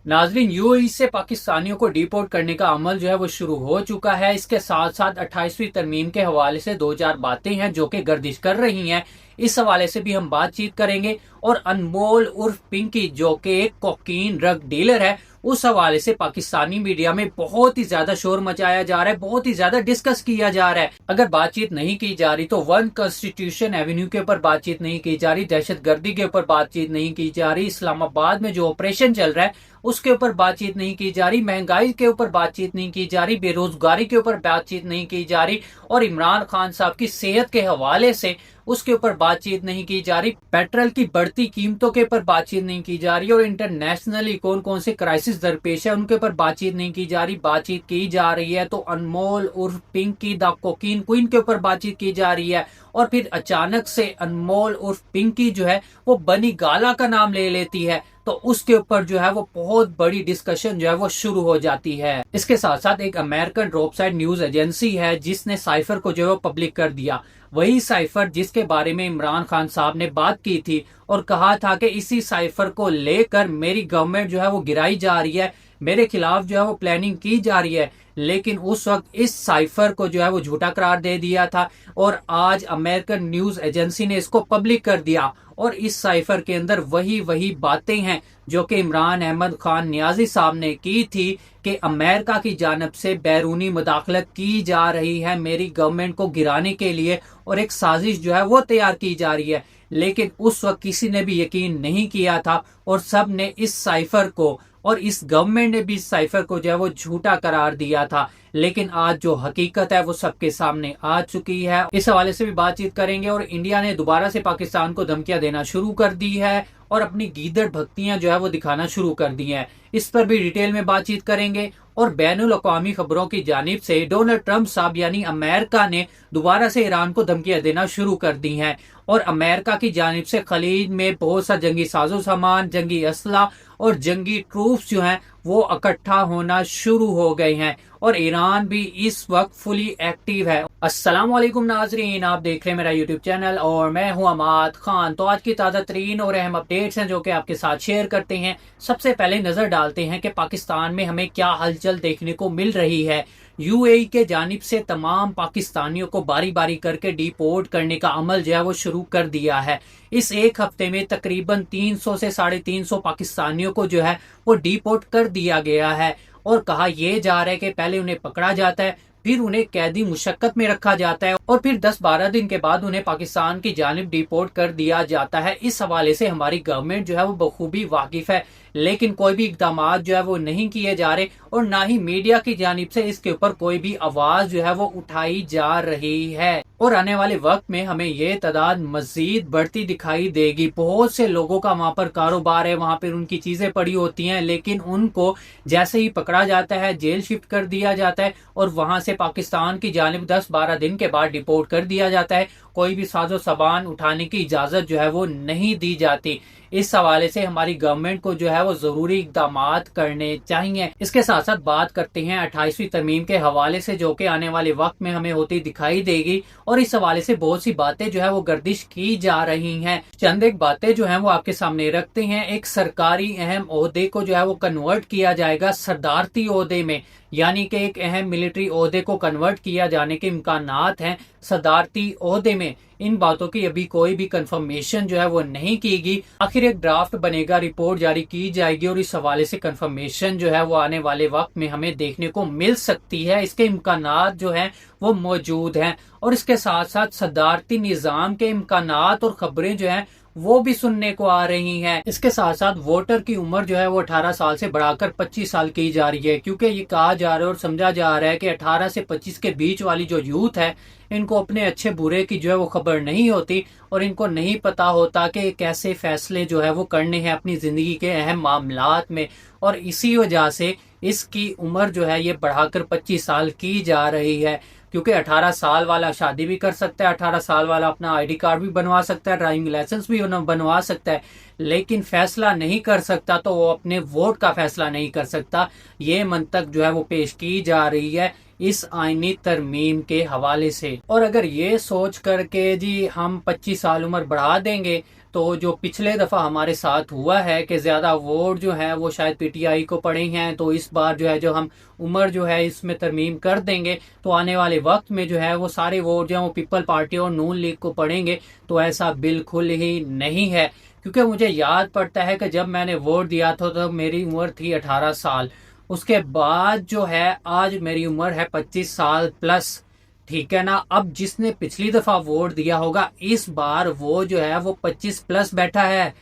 नाजरीन, यूएई से पाकिस्तानियों को डिपोर्ट करने का अमल जो है वो शुरू हो चुका है। इसके साथ साथ 28वीं तरमीम के हवाले से 2 4 बातें हैं जो कि गर्दिश कर रही हैं। इस हवाले से भी हम बातचीत करेंगे। और अनमोल उर्फ पिंकी जो कि एक कोकीन ड्रग डीलर है, उस हवाले से पाकिस्तानी मीडिया में बहुत ही ज्यादा शोर मचाया जा रहा है, बहुत ही ज्यादा डिस्कस किया जा रहा है। अगर बातचीत नहीं की जा रही तो वन कॉन्स्टिट्यूशन एवेन्यू के ऊपर बातचीत नहीं की जा रही, दहशत गर्दी के ऊपर बातचीत नहीं की जा रही, इस्लामाबाद में जो ऑपरेशन चल रहा है उसके ऊपर बातचीत नहीं की जा रही, महंगाई के ऊपर बातचीत नहीं की जा रही, बेरोजगारी के ऊपर बातचीत नहीं की जा रही, और इमरान खान साहब की सेहत के हवाले से उसके ऊपर बातचीत नहीं की जा रही, पेट्रोल की बढ़ती कीमतों के ऊपर बातचीत नहीं की जा रही, और इंटरनेशनली कौन कौन से क्राइसिस दरपेश है उनके ऊपर बातचीत नहीं की जा रही। बातचीत की जा रही है तो अनमोल उर्फ पिंकी द कोकीन क्वीन के ऊपर बातचीत की जा रही है, और फिर अचानक से अनमोल उर्फ पिंकी जो है वो बनी गाला का नाम ले लेती है, तो उसके ऊपर जो है वो बहुत बड़ी डिस्कशन जो है वो शुरू हो जाती है। इसके साथ साथ एक अमेरिकन ड्रॉपसाइड न्यूज एजेंसी है जिसने साइफर को जो है वो पब्लिक कर दिया। वही साइफर जिसके बारे में इमरान खान साहब ने बात की थी और कहा था कि इसी साइफर को लेकर मेरी गवर्नमेंट जो है वो गिराई जा रही है, मेरे खिलाफ जो है वो प्लानिंग की जा रही है। लेकिन उस वक्त इस साइफर को जो है वो झूठा करार दे दिया था, और आज अमेरिकन न्यूज एजेंसी ने इसको पब्लिक कर दिया। और इस साइफर के अंदर वही बातें हैं जो कि इमरान अहमद खान नियाजी साहब ने की थी कि अमेरिका की जानब से बैरूनी मुदाखलत की जा रही है मेरी गवर्नमेंट को गिराने के लिए, और एक साजिश जो है वो तैयार की जा रही है। लेकिन उस वक्त किसी ने भी यकीन नहीं किया था, और सब ने इस साइफर को, और इस गवर्नमेंट ने भी इस साइफर को जो है वो झूठा करार दिया था। लेकिन आज जो हकीकत है वो सबके सामने आ चुकी है। इस हवाले से भी बातचीत करेंगे। और इंडिया ने दोबारा से पाकिस्तान को धमकियां देना शुरू कर दी है और अपनी गीदड़ भक्तियां जो है वो दिखाना शुरू कर दी हैं। इस पर भी डिटेल में बातचीत करेंगे। और बैनुल अक़वामी खबरों की जानिब से डोनाल्ड ट्रंप साहब यानी अमेरिका ने दोबारा से ईरान को धमकियां देना शुरू कर दी हैं, और अमेरिका की जानिब से खलीज में बहुत सा जंगी साजो सामान, जंगी असला और जंगी ट्रूप्स जो हैं वो इकट्ठा होना शुरू हो गए हैं, और ईरान भी इस वक्त फुली एक्टिव है। अस्सलाम वालेकुम नाजरीन, आप देख रहे हैं मेरा यूट्यूब चैनल और मैं हूं अमाद खान। तो आज की ताज़ा तरीन और अहम अपडेट्स हैं जो कि आपके साथ शेयर करते हैं। सबसे पहले नजर डालते हैं कि पाकिस्तान में हमें क्या हलचल देखने को मिल रही है। यूएई के जानिब से तमाम पाकिस्तानियों को बारी बारी करके डिपोर्ट करने का अमल जो है वो शुरू कर दिया है। इस एक हफ्ते में तकरीबन 300 से 350 पाकिस्तानियों को जो है वो डिपोर्ट कर दिया गया है, और कहा यह जा रहा है कि पहले उन्हें पकड़ा जाता है, फिर उन्हें कैदी मुशक्कत में रखा जाता है, और फिर 10-12 दिन के बाद उन्हें पाकिस्तान की जानिब डिपोर्ट कर दिया जाता है। इस हवाले से हमारी गवर्नमेंट जो है वो बखूबी वाकिफ है, लेकिन कोई भी इकदाम जो है वो नहीं किए जा रहे, और ना ही मीडिया की जानिब से इसके ऊपर कोई भी आवाज जो है वो उठाई जा रही है। और आने वाले वक्त में हमें ये तादाद मजीद बढ़ती दिखाई देगी। बहुत से लोगों का वहाँ पर कारोबार है, वहाँ पर उनकी चीजें पड़ी होती हैं, लेकिन उनको जैसे ही पकड़ा जाता है जेल शिफ्ट कर दिया जाता है, और वहां से पाकिस्तान की जानिब 10-12 दिन के बाद डिपोर्ट कर दिया जाता है। कोई भी साजो सामान उठाने की इजाजत जो है वो नहीं दी जाती। इस हवाले से हमारी गवर्नमेंट को जो है वो जरूरी इकदाम करने चाहिए। इसके साथ साथ बात करते हैं 28वीं तरमीम के हवाले से जो कि आने वाले वक्त में हमें होती दिखाई देगी, और इस हवाले से बहुत सी बातें जो है वो गर्दिश की जा रही हैं। चंद एक बातें जो है वो आपके सामने रखते हैं। एक सरकारी अहम ओहदे को जो है वो कन्वर्ट किया जाएगा सदारती ओहदे में, यानी कि एक अहम मिलिट्री ओहदे को कन्वर्ट किया जाने के इम्कानात हैं सदारती ओहदे में। इन बातों की अभी कोई भी कंफर्मेशन जो है वो नहीं की गई। आखिर एक ड्राफ्ट बनेगा, रिपोर्ट जारी की जाएगी, और इस हवाले से कंफर्मेशन जो है वो आने वाले वक्त में हमें देखने को मिल सकती है। इसके इम्कानात जो हैं वो मौजूद हैं, और इसके साथ साथ सदारती निज़ाम के इम्कानात और खबरें जो हैं वो भी सुनने को आ रही हैं। इसके साथ साथ वोटर की उम्र जो है वो 18 साल से बढ़ाकर 25 साल की जा रही है, क्योंकि ये कहा जा रहा है और समझा जा रहा है कि 18 से 25 के बीच वाली जो यूथ है इनको अपने अच्छे बुरे की जो है वो खबर नहीं होती, और इनको नहीं पता होता कि कैसे फैसले जो है वो करने हैं अपनी जिंदगी के अहम मामलात में, और इसी वजह से इसकी उम्र जो है ये बढ़ाकर 25 साल की जा रही है। क्योंकि 18 साल वाला शादी भी कर सकता है, 18 साल वाला अपना आईडी कार्ड भी बनवा सकता है, ड्राइविंग लाइसेंस भी बनवा सकता है, लेकिन फैसला नहीं कर सकता तो वो अपने वोट का फैसला नहीं कर सकता। ये मंतक जो है वो पेश की जा रही है इस आईनी तरमीम के हवाले से। और अगर ये सोच करके जी हम 25 साल उम्र बढ़ा देंगे तो जो पिछले दफा हमारे साथ हुआ है कि ज्यादा वोट जो है वो शायद पीटीआई को पड़े हैं, तो इस बार जो है जो हम उम्र जो है इसमें तरमीम कर देंगे तो आने वाले वक्त में जो है वो सारे वोट जो है वो पीपल पार्टी और नून लीग को पड़ेंगे। तो ऐसा बिल्कुल ही नहीं है, क्योंकि मुझे याद पड़ता है कि जब मैंने वोट दिया था तो मेरी उम्र थी 18 साल। उसके बाद जो है आज मेरी उम्र है 25 साल प्लस। ठीक है ना। अब जिसने पिछली दफा वोट दिया होगा इस बार वो जो है वो 25 प्लस बैठा है।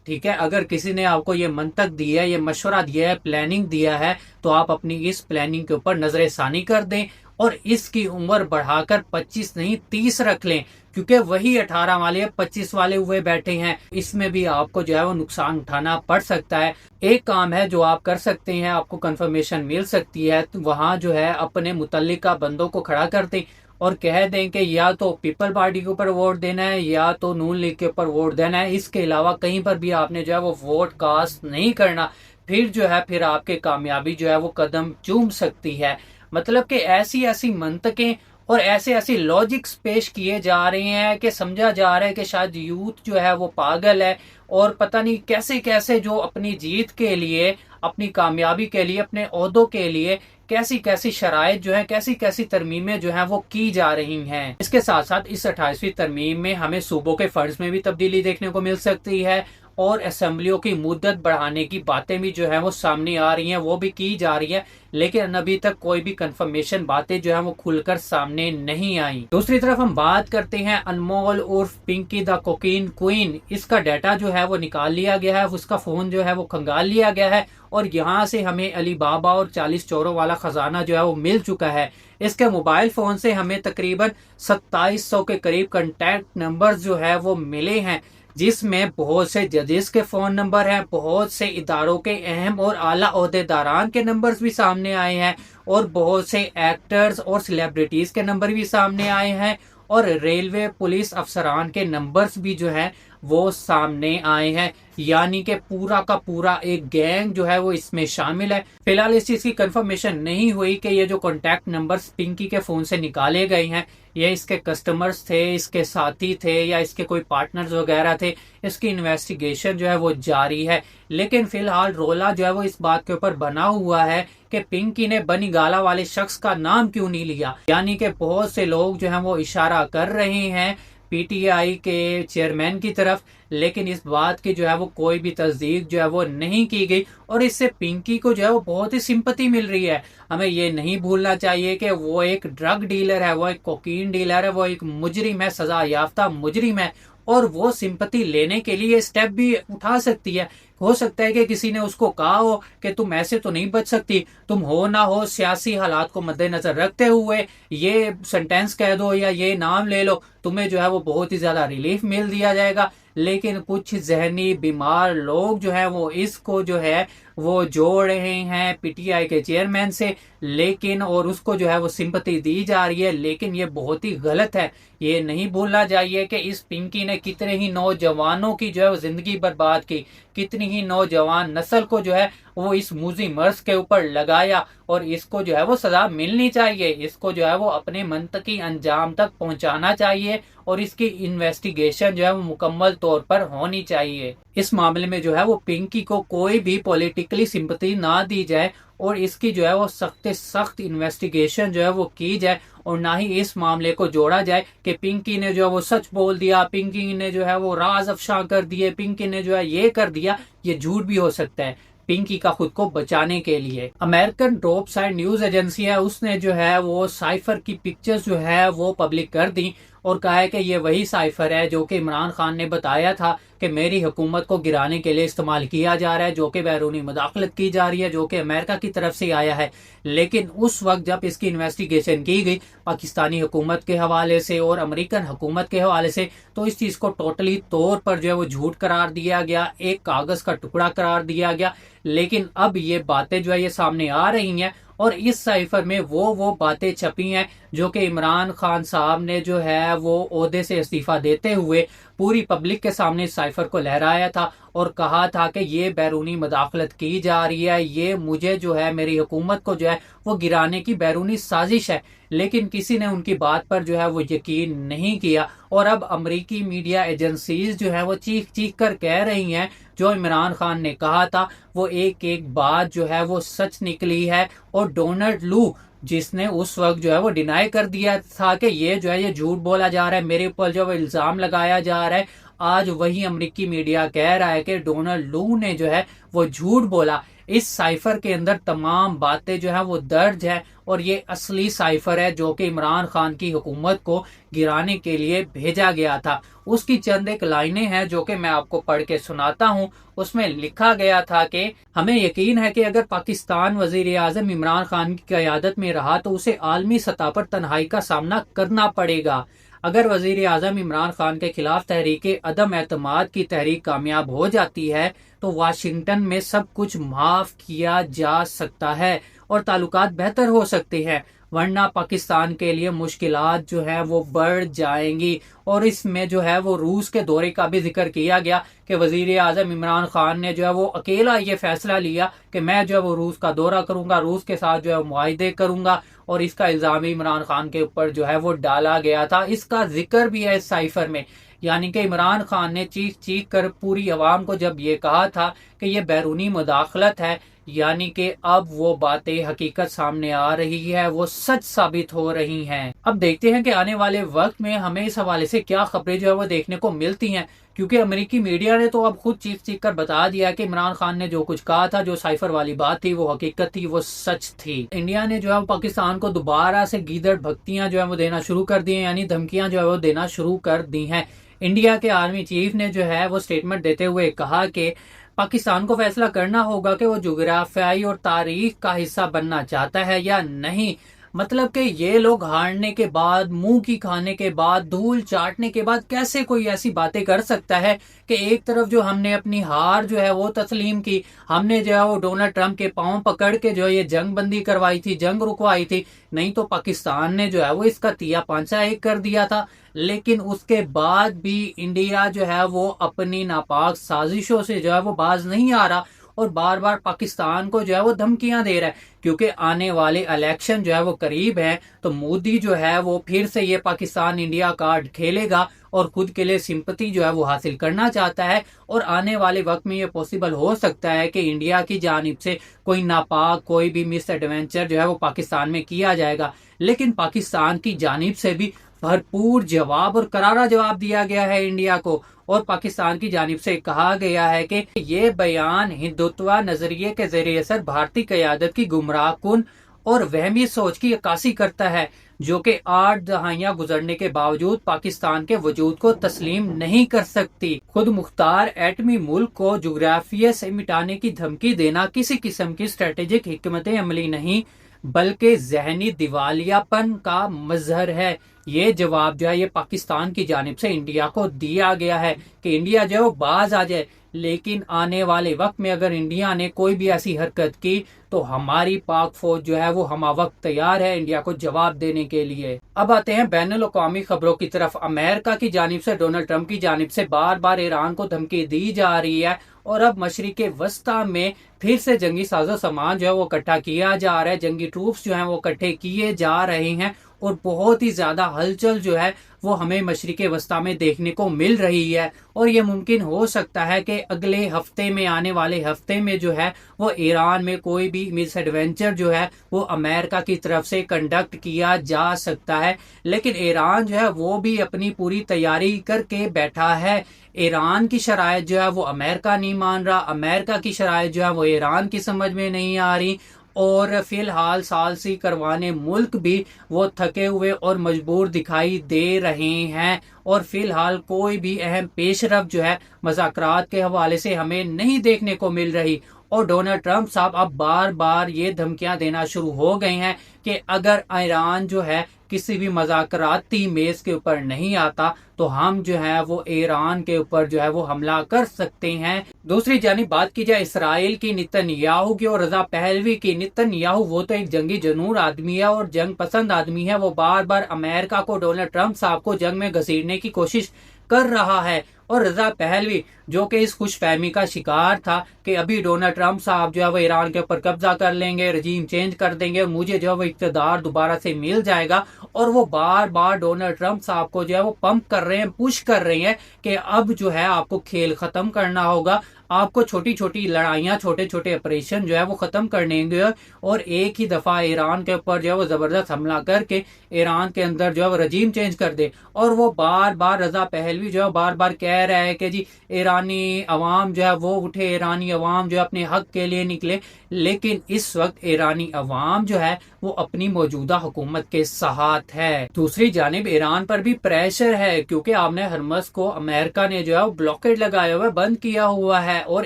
ठीक है। अगर किसी ने आपको ये मंतक दी है, ये मशवरा दिया है, प्लानिंग दिया है, तो आप अपनी इस प्लानिंग के ऊपर नजर सानी कर दें और इसकी उम्र बढ़ाकर 25 नहीं 30 रख लें, क्योंकि वही 18 वाले 25 वाले हुए बैठे हैं। इसमें भी आपको जो है वो नुकसान उठाना पड़ सकता है। एक काम है जो आप कर सकते हैं, आपको कंफर्मेशन मिल सकती है, तो वहां जो है अपने मुतल्लिका बंदों को खड़ा कर दें और कह दें कि या तो पीपल पार्टी के ऊपर वोट देना है या तो नून लीग के ऊपर वोट देना है। इसके अलावा कहीं पर भी आपने जो है वो वोट कास्ट नहीं करना। फिर जो है फिर आपके कामयाबी जो है वो कदम चूम सकती है। मतलब कि ऐसी ऐसी मंतकें और ऐसे ऐसे लॉजिक्स पेश किए जा रहे हैं कि समझा जा रहा है कि शायद यूथ जो है वो पागल है और पता नहीं कैसे कैसे जो अपनी जीत के लिए, अपनी कामयाबी के लिए, अपने ओहदों के लिए कैसी कैसी शराइत जो है, कैसी कैसी तरमीमें जो है वो की जा रही हैं। इसके साथ साथ इस 28वीं तरमीम में हमें सूबों के फर्ज में भी तब्दीली देखने को मिल सकती है और असेंबलियों की मुद्दत बढ़ाने की बातें भी जो है वो सामने आ रही हैं, वो भी की जा रही है, लेकिन अभी तक कोई भी कंफर्मेशन बातें जो है वो खुलकर सामने नहीं आई। दूसरी तरफ हम बात करते हैं अनमोल उर्फ पिंकी द कोकीन क्वीन। इसका डाटा जो है वो निकाल लिया गया है, उसका फोन जो है वो खंगाल लिया गया है और यहाँ से हमें अली बाबा और 40 चोरों वाला खजाना जो है वो मिल चुका है। इसके मोबाइल फोन से हमें तकरीबन 2700 के करीब कंटैक्ट नंबर जो है वो मिले हैं, जिसमें बहुत से जजेस के फोन नंबर हैं, बहुत से इदारों के अहम और आला ओहदेदारान के नंबर्स भी सामने आए हैं और बहुत से एक्टर्स और सेलिब्रिटीज के नंबर भी सामने आए हैं और रेलवे पुलिस अफसरान के नंबर्स भी जो है वो सामने आए हैं। यानी कि पूरा का पूरा एक गैंग जो है वो इसमें शामिल है। फिलहाल इस चीज की कंफर्मेशन नहीं हुई कि ये जो कॉन्टैक्ट नंबर्स पिंकी के फोन से निकाले गए हैं ये इसके कस्टमर्स थे, इसके साथी थे या इसके कोई पार्टनर्स वगैरह थे। इसकी इन्वेस्टिगेशन जो है वो जारी है, लेकिन फिलहाल रोला जो है वो इस बात के ऊपर बना हुआ है कि पिंकी ने बनी गाला वाले शख्स का नाम क्यों नहीं लिया। यानी कि बहुत से लोग जो है वो इशारा कर रहे हैं पीटीआई के चेयरमैन की तरफ, लेकिन इस बात की जो है वो कोई भी तस्दीक जो है वो नहीं की गई और इससे पिंकी को जो है वो बहुत ही सिंपैथी मिल रही है। हमें ये नहीं भूलना चाहिए कि वो एक ड्रग डीलर है, वो एक कोकीन डीलर है, वो एक मुजरिम है, सजा याफ्ता मुजरिम है और वो सिंपैथी लेने के लिए स्टेप भी उठा सकती है। हो सकता है कि किसी ने उसको कहा हो कि तुम ऐसे तो नहीं बच सकती, तुम हो ना हो सियासी हालात को मद्देनजर रखते हुए ये सेंटेंस कह दो या ये नाम ले लो, तुम्हें जो है वो बहुत ही ज्यादा रिलीफ मिल दिया जाएगा। लेकिन कुछ जहनी बीमार लोग जो है वो इसको जो है वो जोड़ रहे हैं पीटीआई के चेयरमैन से, लेकिन और उसको जो है वो सिंपैथी दी जा रही है, लेकिन ये बहुत ही गलत है। ये नहीं भूलना चाहिए कि इस पिंकी ने कितने ही नौजवानों की जो है वो जिंदगी बर्बाद की, कितनी ही नौजवान नस्ल को जो है वो इस मूजी मर्ज के ऊपर लगाया और इसको जो है वो सजा मिलनी चाहिए। इसको जो है वो अपने मंतकी अंजाम तक पहुंचाना चाहिए और इसकी इन्वेस्टिगेशन जो है वो मुकम्मल तौर पर होनी चाहिए। इस मामले में जो है वो पिंकी को कोई भी पॉलिटिकली सिंपैथी ना दी जाए और इसकी जो है वो सख्त सख्त इन्वेस्टिगेशन जो है वो की जाए और ना ही इस मामले को जोड़ा जाए कि पिंकी ने जो है वो सच बोल दिया, पिंकी ने जो है वो राज अफशा कर दिए, पिंकी ने जो है ये कर दिया। ये झूठ भी हो सकता है पिंकी का खुद को बचाने के लिए। American top side news agency है, उसने जो है वो साइफर की पिक्चर्स जो है वो पब्लिक कर दी और कहा है कि ये वही साइफर है जो कि इमरान खान ने बताया था कि मेरी हुकूमत को गिराने के लिए इस्तेमाल किया जा रहा है, जो कि बैरूनी मुदाखलत की जा रही है, जो कि अमेरिका की तरफ से आया है। लेकिन उस वक्त जब इसकी इन्वेस्टिगेशन की गई पाकिस्तानी हुकूमत के हवाले से और अमेरिकन हुकूमत के हवाले से, तो इस चीज को टोटली तौर पर जो है वो झूठ करार दिया गया, एक कागज का टुकड़ा करार दिया गया। लेकिन अब ये बातें जो है ये सामने आ रही हैं और इस साइफर में वो बातें छपी हैं जो कि इमरान खान साहब ने जो है वो ओहदे से इस्तीफा देते हुए पूरी पब्लिक के सामने इस साइफर को लहराया था और कहा था कि ये बैरूनी मुदाखलत की जा रही है, ये मुझे जो है मेरी हुकूमत को जो है वो गिराने की बैरूनी साजिश है। लेकिन किसी ने उनकी बात पर जो है वो यकीन नहीं किया। और अब अमेरिकी मीडिया एजेंसीज जो है वो चीख चीख कर कह रही हैं जो इमरान खान ने कहा था वो एक एक बात जो है वो सच निकली है। और डोनाल्ड लू जिसने उस वक्त जो है वो डिनाई कर दिया था कि ये झूठ बोला जा रहा है, मेरे ऊपर जो इल्जाम लगाया जा रहा है, आज वही अमेरिकी मीडिया कह रहा है कि डोनाल्ड लू ने जो है वो झूठ बोला। इस साइफर के अंदर तमाम बातें जो है वो दर्ज है और ये असली साइफर है जो कि इमरान खान की हुकूमत को गिराने के लिए भेजा गया था। उसकी चंद एक लाइनें हैं जो कि मैं आपको पढ़ के सुनाता हूं। उसमें लिखा गया था कि हमें यकीन है कि अगर पाकिस्तान वजीर आजम इमरान खान की क़यादत में रहा तो उसे आलमी सतह पर तन्हाई का सामना करना पड़ेगा। अगर वजीर आजम इमरान खान के खिलाफ तहरीक अदम एतमाद की तहरीक कामयाब हो जाती है तो वाशिंगटन में सब कुछ माफ किया जा सकता है और ताल्लुकात बेहतर हो सकते हैं, वरना पाकिस्तान के लिए मुश्किलात जो है वो बढ़ जाएंगी। और इसमें जो है वो रूस के दौरे का भी जिक्र किया गया कि वजीर आजम इमरान खान ने जो है वो अकेला ये फैसला लिया कि मैं जो है वो रूस का दौरा करूंगा, रूस के साथ जो है मुआहिदे करूंगा, और इसका इल्जाम इमरान खान के ऊपर जो है वो डाला गया था। इसका जिक्र भी है इस साइफर में। यानी कि इमरान खान ने चीख चीख कर पूरी अवाम को जब ये कहा था कि ये बैरूनी मुदाखलत है, यानी कि अब वो बातें हकीकत सामने आ रही है, वो सच साबित हो रही हैं। अब देखते हैं कि आने वाले वक्त में हमें इस हवाले से क्या खबरें जो है वो देखने को मिलती हैं, क्योंकि अमेरिकी मीडिया ने तो अब खुद चीख चीख कर बता दिया कि इमरान खान ने जो कुछ कहा था, जो साइफर वाली बात थी, वो हकीकत थी, वो सच थी। इंडिया ने जो है पाकिस्तान को दोबारा से गीदड़ भक्तियां जो है वो देना शुरू कर दी हैं, यानी धमकियां जो है वो देना शुरू कर दी हैं। इंडिया के आर्मी चीफ ने जो है वो स्टेटमेंट देते हुए कहा कि पाकिस्तान को फैसला करना होगा कि वो जुग्राफियाई और तारीख का हिस्सा बनना चाहता है या नहीं। मतलब कि ये लोग हारने के बाद, मुंह की खाने के बाद, धूल चाटने के बाद कैसे कोई ऐसी बातें कर सकता है कि एक तरफ जो हमने अपनी हार जो है वो तस्लीम की, हमने जो है वो डोनाल्ड ट्रंप के पांव पकड़ के जो ये जंग बंदी करवाई थी, जंग रुकवाई थी, नहीं तो पाकिस्तान ने जो है वो इसका तिया पांचा एक कर दिया था। लेकिन उसके बाद भी इंडिया जो है वो अपनी नापाक साजिशों से जो है वो बाज नहीं आ रहा और बार बार पाकिस्तान को जो है वो धमकियां दे रहा है, क्योंकि आने वाले इलेक्शन जो है वो करीब है। तो मोदी जो है वो फिर से ये पाकिस्तान इंडिया कार्ड खेलेगा और खुद के लिए सिंपैथी जो है वो हासिल करना चाहता है। और आने वाले वक्त में ये पॉसिबल हो सकता है कि इंडिया की जानिब से कोई नापाक, कोई भी मिस एडवेंचर जो है वो पाकिस्तान में किया जाएगा, लेकिन पाकिस्तान की जानिब से भी भरपूर जवाब और करारा जवाब दिया गया है इंडिया को। और पाकिस्तान की जानिब से कहा गया है कि ये बयान हिंदुत्व नजरिए के जरिए असर भारतीय क़यादत की गुमराहकुन और वहमी सोच की अक्कासी करता है, जो कि 8 दहाइयां गुजरने के बावजूद पाकिस्तान के वजूद को तस्लीम नहीं कर सकती। खुद मुख्तार एटमी मुल्क को जुग्राफिया से मिटाने की धमकी देना किसी किस्म की स्ट्रेटेजिक हिकमत अमली नहीं, बल्कि जहनी दिवालियापन का मजहर है। ये जवाब जो है ये पाकिस्तान की जानिब से इंडिया को दिया गया है कि इंडिया जो है वो बाज आ जाए, लेकिन आने वाले वक्त में अगर इंडिया ने कोई भी ऐसी हरकत की तो हमारी पाक फौज जो है वो हम वक्त तैयार है इंडिया को जवाब देने के लिए। अब आते हैं बैनुल अक़वामी खबरों की तरफ। अमेरिका की जानिब से, डोनाल्ड ट्रंप की जानिब से बार बार ईरान को धमकी दी जा रही है और अब मशरिक़ वस्ता में फिर से जंगी साजो सामान जो है वो इकट्ठा किया जा रहा है, जंगी ट्रूप्स जो है वो इकट्ठे किए जा रहे हैं और बहुत ही ज्यादा हलचल जो है वो हमें मशरिक़ वस्ता में देखने को मिल रही है। और ये मुमकिन हो सकता है कि अगले हफ्ते में, आने वाले हफ्ते में जो है वो ईरान में कोई भी मिस एडवेंचर जो है वो अमेरिका की तरफ से कंडक्ट किया जा सकता है। लेकिन ईरान जो है वो भी अपनी पूरी तैयारी करके बैठा है। ईरान की शराइत जो है वो अमेरिका नहीं मान रहा, अमेरिका की शराइत जो है वो ईरान की समझ में नहीं आ रही, और फिलहाल सालसी करवाने मुल्क भी वो थके हुए और मजबूर दिखाई दे रहे हैं। और फिलहाल कोई भी अहम पेशरफ जो है मुज़ाकरात के हवाले से हमें नहीं देखने को मिल रही। और डोनाल्ड ट्रंप साहब अब बार बार ये धमकियां देना शुरू हो गए हैं कि अगर ईरान जो है किसी भी मुज़ाकराती मेज के ऊपर नहीं आता तो हम जो है वो ईरान के ऊपर जो है वो हमला कर सकते हैं। दूसरी जानिब बात की जाए इसराइल की, नेतन्याहू की और रजा पहलवी की। नेतन्याहू वो तो एक जंगी जनूर आदमी है और जंग पसंद आदमी है। वो बार बार अमेरिका को, डोनाल्ड ट्रंप साहब को जंग में घसीटने की कोशिश कर रहा है। और रजा पहलवी जो कि इस खुशफहमी का शिकार था कि अभी डोनाल्ड ट्रंप साहब जो है वो ईरान के ऊपर कब्जा कर लेंगे, रजीम चेंज कर देंगे, मुझे जो है वो इक़्तिदार दोबारा से मिल जाएगा, और वो बार बार डोनाल्ड ट्रंप साहब को जो है वो पंप कर रहे हैं, पुश कर रहे हैं कि अब जो है आपको खेल खत्म करना होगा, आपको छोटी छोटी लड़ाइयां, छोटे छोटे ऑपरेशन जो है वो खत्म करने होंगे, और एक ही दफा ईरान के ऊपर जो है वो जबरदस्त हमला करके ईरान के अंदर जो है वो रजीम चेंज कर दे। और वो बार बार रजा पहलवी जो है बार बार कह रहा है कि जी ईरानी अवाम जो है वो उठे, ईरानी अवाम जो है अपने हक के लिए निकले। लेकिन इस वक्त ईरानी अवाम जो है वो अपनी मौजूदा हुकूमत के साथ है। दूसरी जानिब ईरान पर भी प्रेशर है, क्योंकि आपने हरमस को अमेरिका ने जो है वो ब्लॉकेड लगाया हुआ है, बंद किया हुआ है, और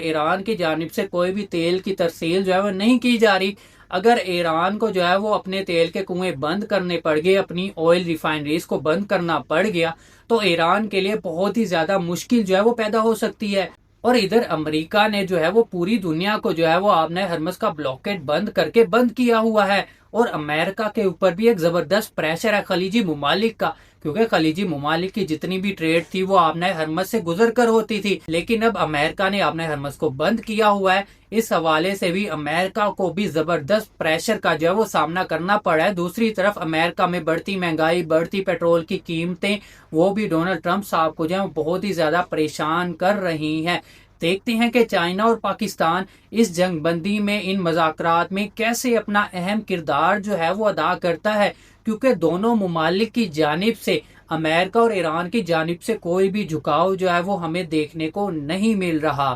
ईरान की जानिब से कोई भी तेल की तरसील जो है वो नहीं की जा रही। अगर ईरान को जो है वो अपने तेल के कुएं बंद करने पड़ गए, अपनी ऑयल रिफाइनरीज को बंद करना पड़ गया, तो ईरान के लिए बहुत ही ज्यादा मुश्किल जो है वो पैदा हो सकती है। और इधर अमेरिका ने जो है वो पूरी दुनिया को जो है वो आपने हरमस का ब्लॉकेट बंद करके बंद किया हुआ है, और अमेरिका के ऊपर भी एक जबरदस्त प्रेशर है खलीजी मुमालिक का, क्योंकि खलीजी मुमालिक की जितनी भी ट्रेड थी वो आपने हरमस से गुजर कर होती थी। लेकिन अब अमेरिका ने आपने हरमस को बंद किया हुआ है, इस हवाले से भी अमेरिका को भी जबरदस्त प्रेशर का जो है वो सामना करना पड़ा है। दूसरी तरफ अमेरिका में बढ़ती महंगाई, बढ़ती पेट्रोल की कीमतें, वो भी डोनाल्ड ट्रंप साहब को जो है बहुत ही ज्यादा परेशान कर रही हैं। देखते हैं कि चाइना और पाकिस्तान इस जंगबंदी में, इन मज़ाकरात में कैसे अपना अहम किरदार जो है वो अदा करता है, क्योंकि दोनों मुमालिक की जानिब से, अमेरिका और ईरान की जानिब से कोई भी झुकाव जो है वो हमें देखने को नहीं मिल रहा।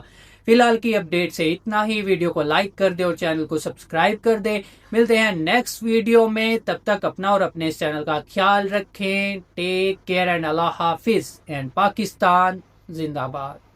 फिलहाल की अपडेट से इतना ही। वीडियो को लाइक कर दे और चैनल को सब्सक्राइब कर दे। मिलते हैं नेक्स्ट वीडियो में, तब तक अपना और अपने इस चैनल का ख्याल रखें। टेक केयर एंड अल्लाह हाफिज एंड पाकिस्तान जिंदाबाद।